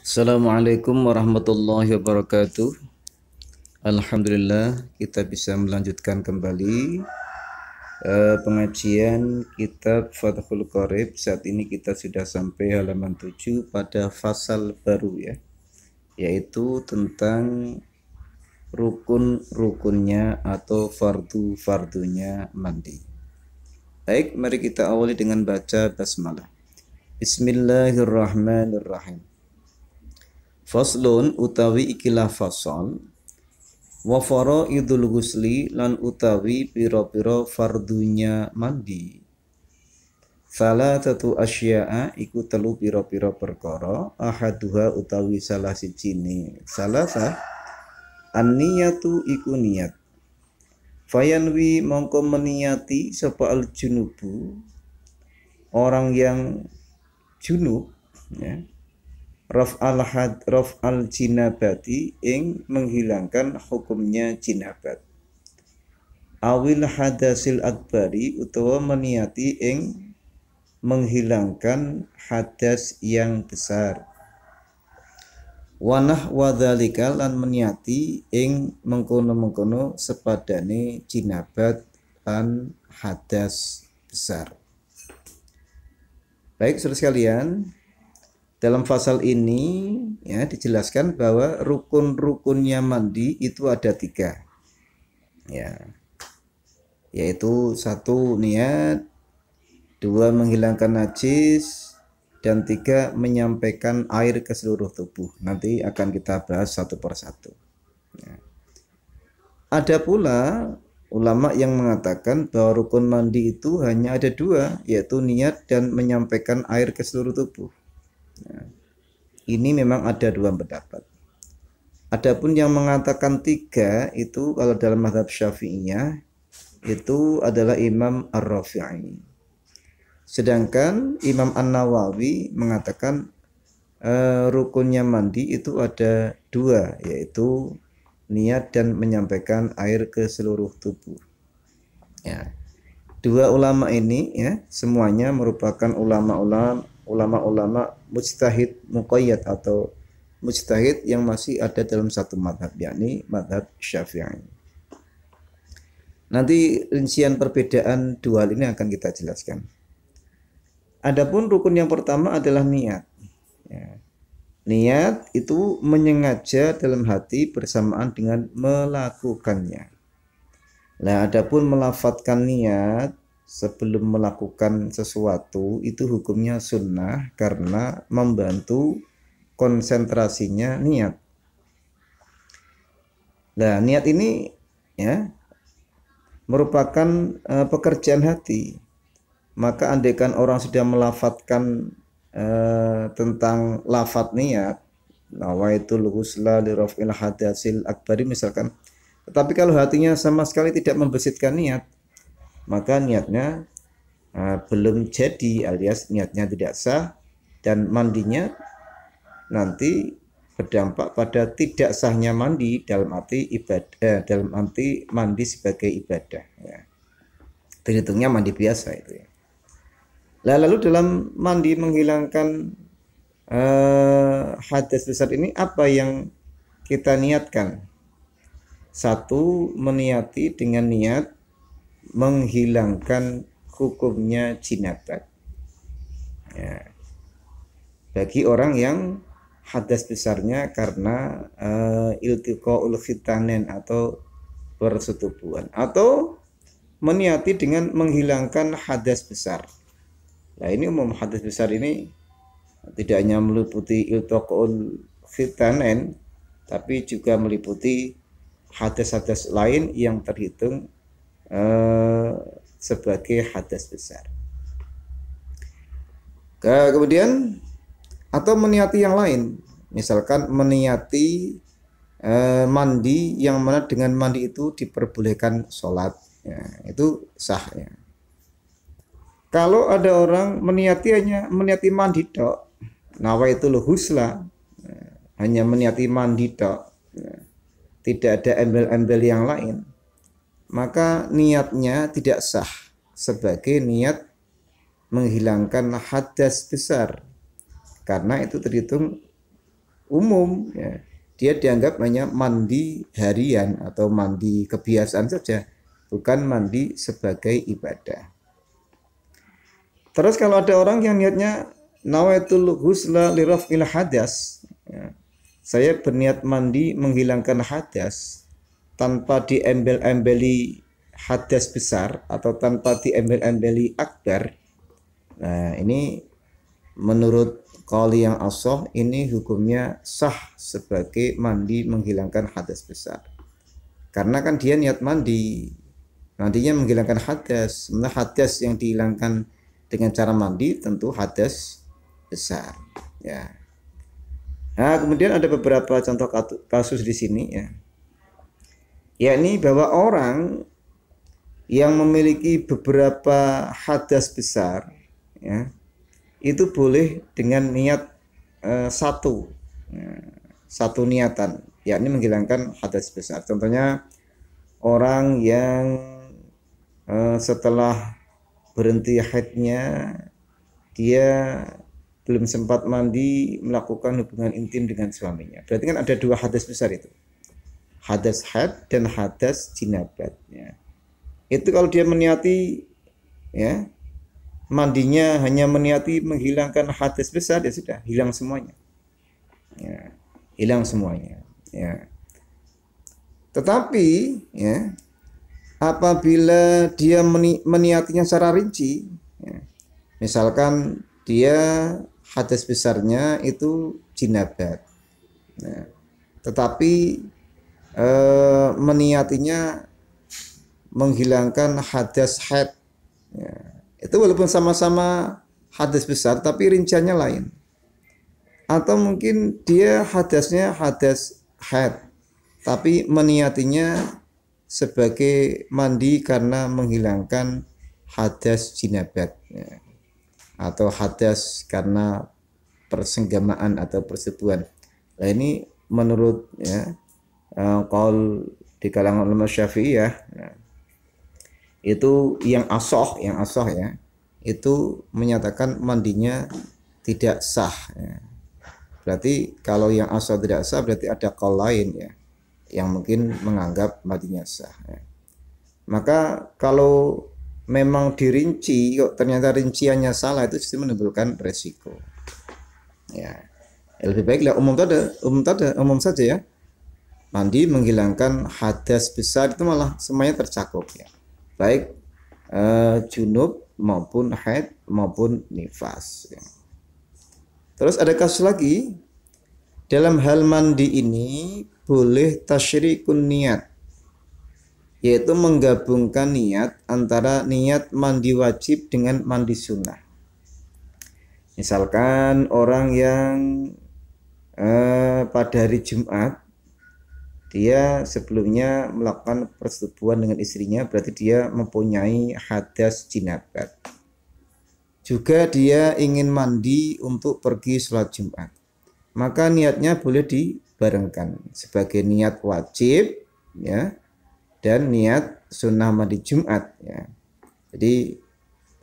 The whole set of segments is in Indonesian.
Assalamualaikum warahmatullahi wabarakatuh. Alhamdulillah kita bisa melanjutkan kembali pengajian kitab Fathul Qorib. Saat ini kita sudah sampai halaman 7 pada fasal baru ya, yaitu tentang rukun-rukunnya atau fardu-fardunya mandi. Baik, mari kita awali dengan baca basmalah. Bismillahirrahmanirrahim. Faslun utawi ikilah fasal wa faraidul ghusli lan utawi pira-pira fardunya mandi. Salatatu asya'a iku telu pira-pira perkara, ahaduha utawi salah sijine salasa an-niyatu iku niat. Fayanwi mongko meniyati sapa al-junubu orang yang junub ya, raf'al jinabati ing menghilangkan hukumnya jinabat. Awil hadasil akbari utawa meniyati ing menghilangkan hadas yang besar. Wanah wadzalika lan meniyati ing mengkono-mengkono sepadane jinabat lan hadas besar. Baik, saudara sekalian, dalam pasal ini ya dijelaskan bahwa rukun-rukunnya mandi itu ada 3 ya, yaitu 1 niat, 2 menghilangkan najis, dan 3 menyampaikan air ke seluruh tubuh. Nanti akan kita bahas satu persatu ya. Ada pula ulama yang mengatakan bahwa rukun mandi itu hanya ada 2, yaitu niat dan menyampaikan air ke seluruh tubuh. Nah, ini memang ada 2 pendapat. Adapun yang mengatakan 3 itu kalau dalam mazhab Syafi'iyah itu adalah Imam Ar-Rafi'i. Sedangkan Imam An-Nawawi mengatakan rukunnya mandi itu ada 2, yaitu niat dan menyampaikan air ke seluruh tubuh. Ya. 2 ulama ini ya semuanya merupakan ulama-ulama mujtahid muqayyad atau mujtahid yang masih ada dalam satu madhab, yakni madhab Syafi'i. Nanti rincian perbedaan 2 hal ini akan kita jelaskan. Adapun rukun yang pertama adalah niat. Ya. Niat itu menyengaja dalam hati bersamaan dengan melakukannya. Nah, adapun melafadzkan niat sebelum melakukan sesuatu itu hukumnya sunnah karena membantu konsentrasinya niat. Nah, niat ini ya merupakan pekerjaan hati. Maka andaikan orang sudah melafadzkan tentang lafadz niat, nawaitul ghusla li raf'il hadasil akbari misalkan, tetapi kalau hatinya sama sekali tidak membesitkan niat, maka niatnya belum jadi, alias niatnya tidak sah, dan mandinya nanti berdampak pada tidak sahnya mandi dalam arti ibadah, dalam arti mandi sebagai ibadah ya. Terhitungnya mandi biasa itu ya. Lalu dalam mandi menghilangkan hadas besar ini apa yang kita niatkan? 1, meniyati dengan niat menghilangkan hukumnya jinabat ya, bagi orang yang hadas besarnya karena iltiqaul khitanen atau persetubuhan, atau meniyati dengan menghilangkan hadas besar. Nah, ini umum hadas besar ini tidak hanya meliputi iltiqaul khitanen, tapi juga meliputi hadas-hadas lain yang terhitung sebagai hadas besar. Kemudian atau meniyati yang lain, misalkan meniyati mandi yang mana dengan mandi itu diperbolehkan sholat ya, itu sah ya. Kalau ada orang meniyati mandi tok, nawaitul ghusla, hanya meniyati mandi tok, tidak ada embel-embel yang lain, maka niatnya tidak sah sebagai niat menghilangkan hadas besar, karena itu terhitung umum, ya. Dia dianggap hanya mandi harian atau mandi kebiasaan saja, bukan mandi sebagai ibadah. Terus kalau ada orang yang niatnya nawaitul ghusla liraf'il hadas, ya, saya berniat mandi menghilangkan hadas tanpa diembel-embeli hadas besar atau tanpa diembel-embeli akbar. Nah, ini menurut qauli yang ashah ini hukumnya sah sebagai mandi menghilangkan hadas besar. Karena kan dia niat mandi, mandinya menghilangkan hadas. Sebenarnya hadas yang dihilangkan dengan cara mandi tentu hadas besar. Ya. Nah, kemudian ada beberapa contoh kasus di sini, ya. Yakni bahwa orang yang memiliki beberapa hadas besar, ya, itu boleh dengan niat satu niatan, yakni menghilangkan hadas besar. Contohnya orang yang setelah berhenti haidnya dia belum sempat mandi melakukan hubungan intim dengan suaminya. Berarti kan ada dua hadas besar itu, hadas haid dan hadas jinabat. Ya. Itu kalau dia meniati, ya, mandinya hanya meniati menghilangkan hadas besar, ya sudah hilang semuanya. Ya, hilang semuanya. Ya. Tetapi, ya, apabila dia meniatinya secara rinci, ya, misalkan dia hadas besarnya itu jinabat, ya, tetapi meniatinya menghilangkan hadas haid, ya, itu walaupun sama-sama hadas besar tapi rinciannya lain. Atau mungkin dia hadasnya hadas haid tapi meniatinya sebagai mandi karena menghilangkan hadas jinabat, ya, atau hadas karena persenggamaan atau persetubuhan. Nah, ini menurut, ya, qaul di kalangan ulama Syafi'iyah, ya, itu yang ashah ya, itu menyatakan mandinya tidak sah, ya. Berarti kalau yang ashah tidak sah berarti ada qaul lain, ya, yang mungkin menganggap mandinya sah, ya. Maka kalau memang dirinci kok ternyata rinciannya salah, itu justru menimbulkan resiko, ya. Lebih baiklah umum saja, ya. Mandi menghilangkan hadas besar itu malah semuanya tercakup, ya. Baik junub maupun haid maupun nifas, ya. Terus ada kasus lagi, dalam hal mandi ini boleh tasyrikun niat, yaitu menggabungkan niat antara niat mandi wajib dengan mandi sunnah. Misalkan orang yang pada hari Jumat dia sebelumnya melakukan persetubuhan dengan istrinya, berarti dia mempunyai hadas jinabat. Juga dia ingin mandi untuk pergi sholat Jumat, maka niatnya boleh dibarengkan sebagai niat wajib, ya, dan niat sunnah mandi Jumat, ya. Jadi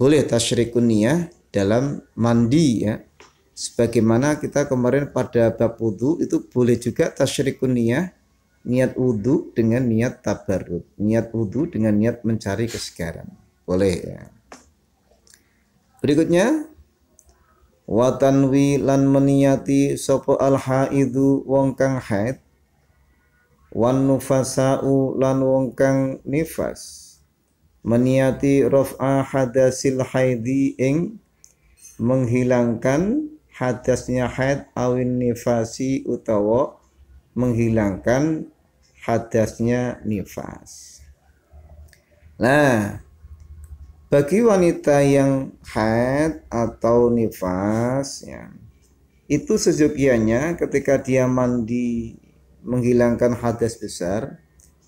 boleh tasyrikun niyah dalam mandi, ya. Sebagaimana kita kemarin pada bab wudu itu boleh juga tasyrikun niyah, niat wudu dengan niat tabarruk, niat wudu dengan niat mencari kesegaran, boleh, ya. Berikutnya, wa tanwi lan meniyati sapa al haidu wong kang haid, wan nufasa'u lan wong kang nifas, meniyati raf'a hadasil haidi ing menghilangkan hadasnya haid awin nifasi utawa menghilangkan hadasnya nifas. Nah, bagi wanita yang haid atau nifas, ya, itu seyogianya ketika dia mandi menghilangkan hadas besar,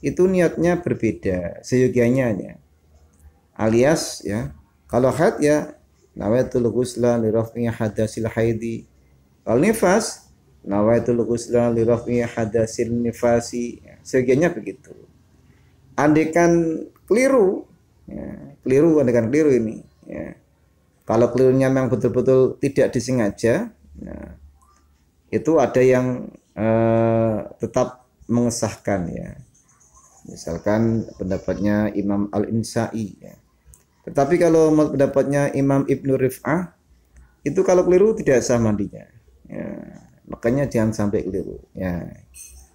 itu niatnya berbeda seyogianya, ya. Alias, ya, kalau haid, ya, nawaitul ghusla li raf'i hadasil haidi. Kalau nifas, nawaitul ghusla li raf'i hadasil nifasi. Ya, seyogianya begitu. Andaikan keliru, ya, andaikan keliru ini, ya. Kalau kelirunya memang betul-betul tidak disengaja, nah, itu ada yang tetap mengesahkan ya. Misalkan pendapatnya Imam Al-Insai ya. Tetapi kalau pendapatnya Imam Ibnu Rif'ah itu kalau keliru tidak sah mandinya. Ya, makanya jangan sampai keliru ya.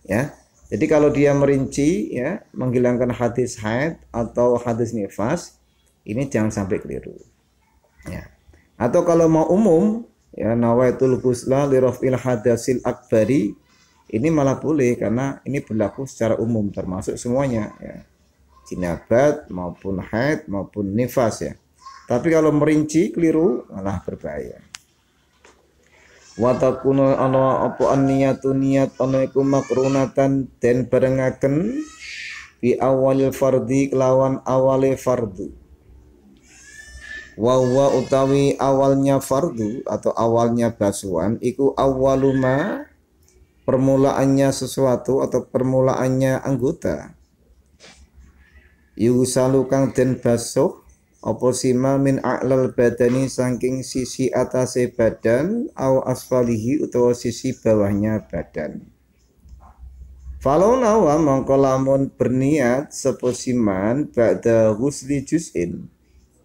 Ya. Jadi kalau dia merinci ya menghilangkan hadis haid atau hadis nifas ini jangan sampai keliru. Ya. Atau kalau mau umum ya nawaitul ghusla li raf'il hadasil akbari ini malah boleh karena ini berlaku secara umum termasuk semuanya ya. Jinabat maupun haid maupun nifas ya. Tapi kalau merinci keliru malah berbahaya. Wa takunu ana apa niyatu niat ana iku makrunatan den barengaken bi awalil fardhi kelawan awale fardu. Wa utawi awalnya fardu atau awalnya basuhan iku awaluma permulaannya sesuatu atau permulaannya anggota yusalu kang den basuh apa sima min a'lal badani saking sisi atase badan au asfalihi utawa sisi bawahnya badan. Falau nawa mongko lamun berniat seposiman ba'da ghusli juz'in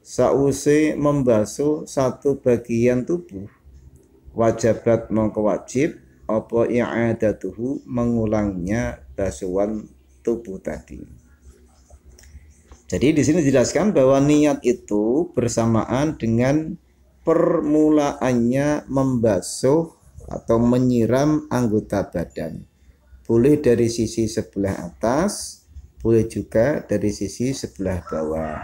sause membasuh satu bagian tubuh wajabat mongko wajib apa i'adatuhu mengulangnya basuhan tubuh tadi. Jadi di sini dijelaskan bahwa niat itu bersamaan dengan permulaannya membasuh atau menyiram anggota badan. Boleh dari sisi sebelah atas, boleh juga dari sisi sebelah bawah.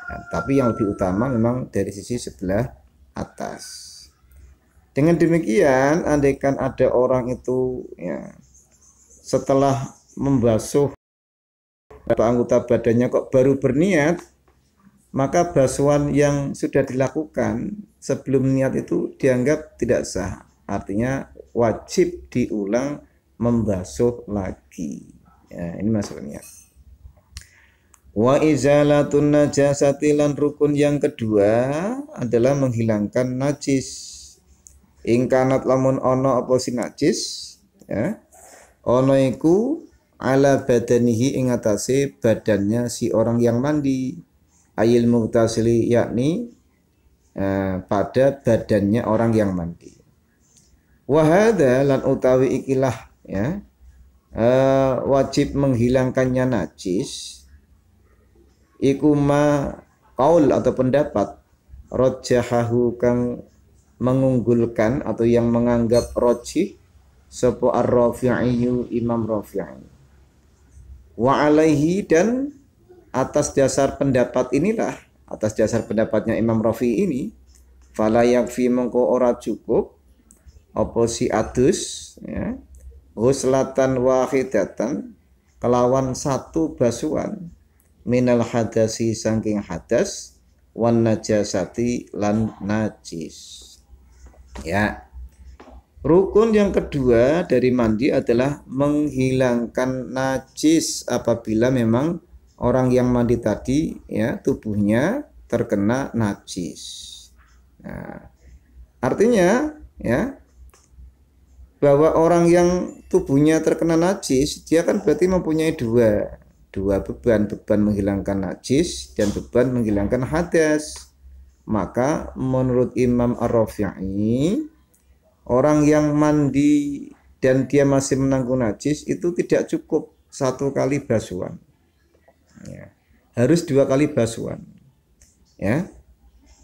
Nah, tapi yang lebih utama memang dari sisi sebelah atas. Dengan demikian, andaikan ada orang itu ya setelah membasuh anggota badannya kok baru berniat, maka basuhan yang sudah dilakukan sebelum niat itu dianggap tidak sah. Artinya wajib diulang membasuh lagi. Ya, ini maksudnya. Wa izalatun najasati lan rukun yang kedua adalah menghilangkan najis. Ingkanat lamun ono apa si najis ya ono iku ala badanihi ing atase badannya si orang yang mandi ayil mughtasili yakni pada badannya orang yang mandi. Wa hadza lan utawi ikilah ya wajib menghilangkannya najis iku ma qaul atau pendapat rajjahahu kang mengunggulkan atau yang menganggap rajih sapa ar-Rafi'i Imam Rafi'i. Wa alaihi dan atas dasar pendapat inilah, atas dasar pendapatnya Imam Rafi'i ini, fala yakfi mengko ora cukup apa si adus ya, ghuslatan wahidatan kelawan satu basuhan minal hadasi saking hadas wan najasati lan najis. Ya, rukun yang kedua dari mandi adalah menghilangkan najis apabila memang orang yang mandi tadi ya tubuhnya terkena najis. Nah, artinya ya bahwa orang yang tubuhnya terkena najis dia kan berarti mempunyai dua beban menghilangkan najis dan beban menghilangkan hadas. Maka menurut Imam Ar-Rafi'i orang yang mandi dan dia masih menanggung najis itu tidak cukup satu kali basuhan ya, harus dua kali basuhan ya.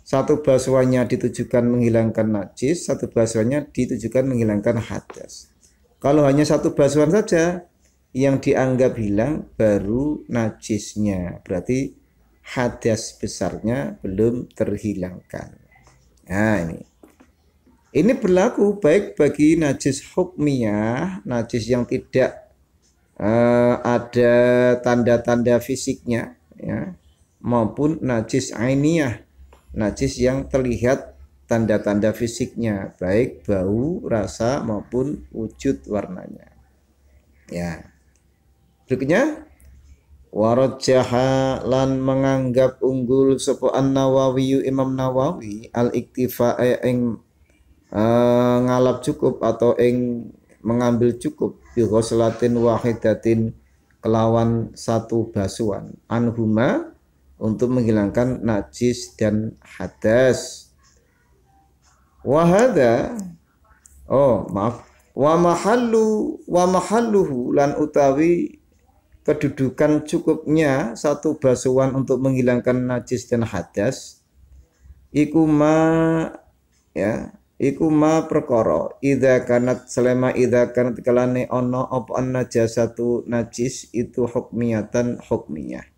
Satu basuhannya ditujukan menghilangkan najis, satu basuhannya ditujukan menghilangkan hadas. Kalau hanya satu basuhan saja yang dianggap hilang baru najisnya, berarti hadas besarnya belum terhilangkan. Nah ini berlaku baik bagi najis hukmiyah, najis yang tidak ada tanda-tanda fisiknya ya, maupun najis ainiyah, najis yang terlihat tanda-tanda fisiknya baik bau, rasa maupun wujud warnanya. Ya. Berikutnya warajjaha lan menganggap unggul sapa An-Nawawi Imam Nawawi al-iktifa ing ngalap cukup atau ing mengambil cukup bi ghuslatin wahidatin kelawan satu basuhan anhuma untuk menghilangkan najis dan hadas. Wahada, oh maaf, wa mahalluhu lan utawi kedudukan cukupnya satu basuhan untuk menghilangkan najis dan hadas iku ya iku perkara idza kanat selama idza kanat kalane ana apa najasatu najis itu hukmiyatan hukmiyah.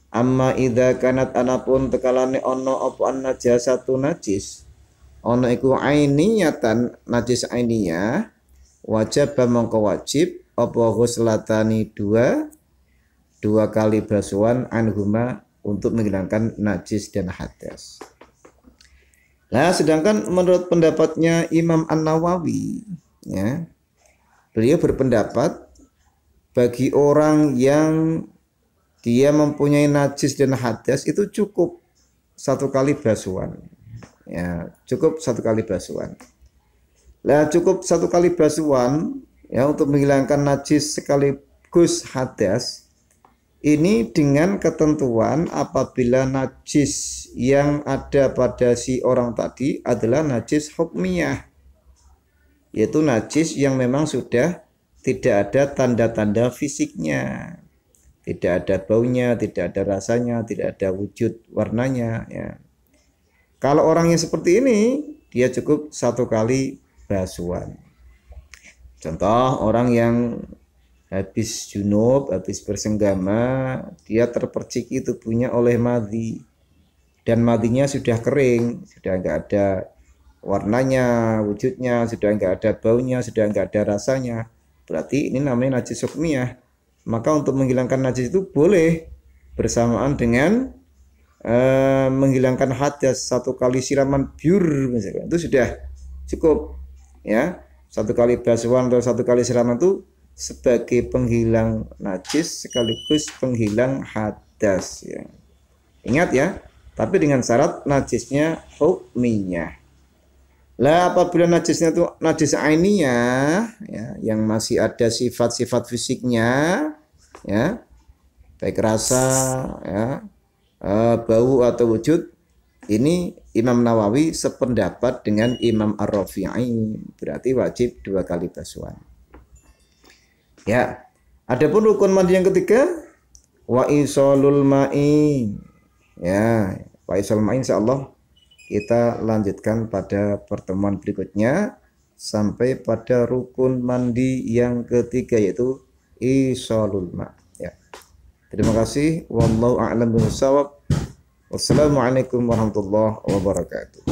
Amma idza kanat anapun tekalane ana apa najasatu najis ana iku ainiyatan najis ainiyah wajib mongko wajib apa ghuslatani dua kali basuhan anhuma untuk menghilangkan najis dan hadas. Nah, sedangkan menurut pendapatnya Imam An-Nawawi, ya, beliau berpendapat bagi orang yang dia mempunyai najis dan hadas itu cukup satu kali basuhan, ya, cukup satu kali basuhan. Nah, cukup satu kali basuhan, ya, untuk menghilangkan najis sekaligus hadas. Ini dengan ketentuan apabila najis yang ada pada si orang tadi adalah najis hukmiyah, yaitu najis yang memang sudah tidak ada tanda-tanda fisiknya, tidak ada baunya, tidak ada rasanya, tidak ada wujud warnanya, ya. Kalau orangnya seperti ini, dia cukup satu kali basuhan. Contoh, orang yang habis junub, habis bersenggama, dia terperciki tubuhnya oleh madhi dan madhinya sudah kering, sudah enggak ada warnanya, wujudnya, sudah enggak ada baunya, sudah enggak ada rasanya. Berarti ini namanya najis hukmiyah. Maka untuk menghilangkan najis itu boleh bersamaan dengan menghilangkan hadas satu kali siraman biur misalkan, itu sudah cukup, ya. Satu kali basuhan atau satu kali siraman itu sebagai penghilang najis sekaligus penghilang hadas, ya. Ingat ya, tapi dengan syarat najisnya hukmiyah. Lah apabila najisnya itu najis ainiyah, ya, yang masih ada sifat-sifat fisiknya, ya, baik rasa, ya, bau atau wujud, ini Imam Nawawi sependapat dengan Imam Ar-Rafi'i, berarti wajib dua kali basuhan. Ya, adapun rukun mandi yang ketiga, wa isolul ma'i. Ya, wa isolul ma'i insyaallah kita lanjutkan pada pertemuan berikutnya sampai pada rukun mandi yang ketiga yaitu isolul ma'. Ya. Terima kasih. Wallahu a'lam bishawab. Wassalamualaikum warahmatullahi wabarakatuh.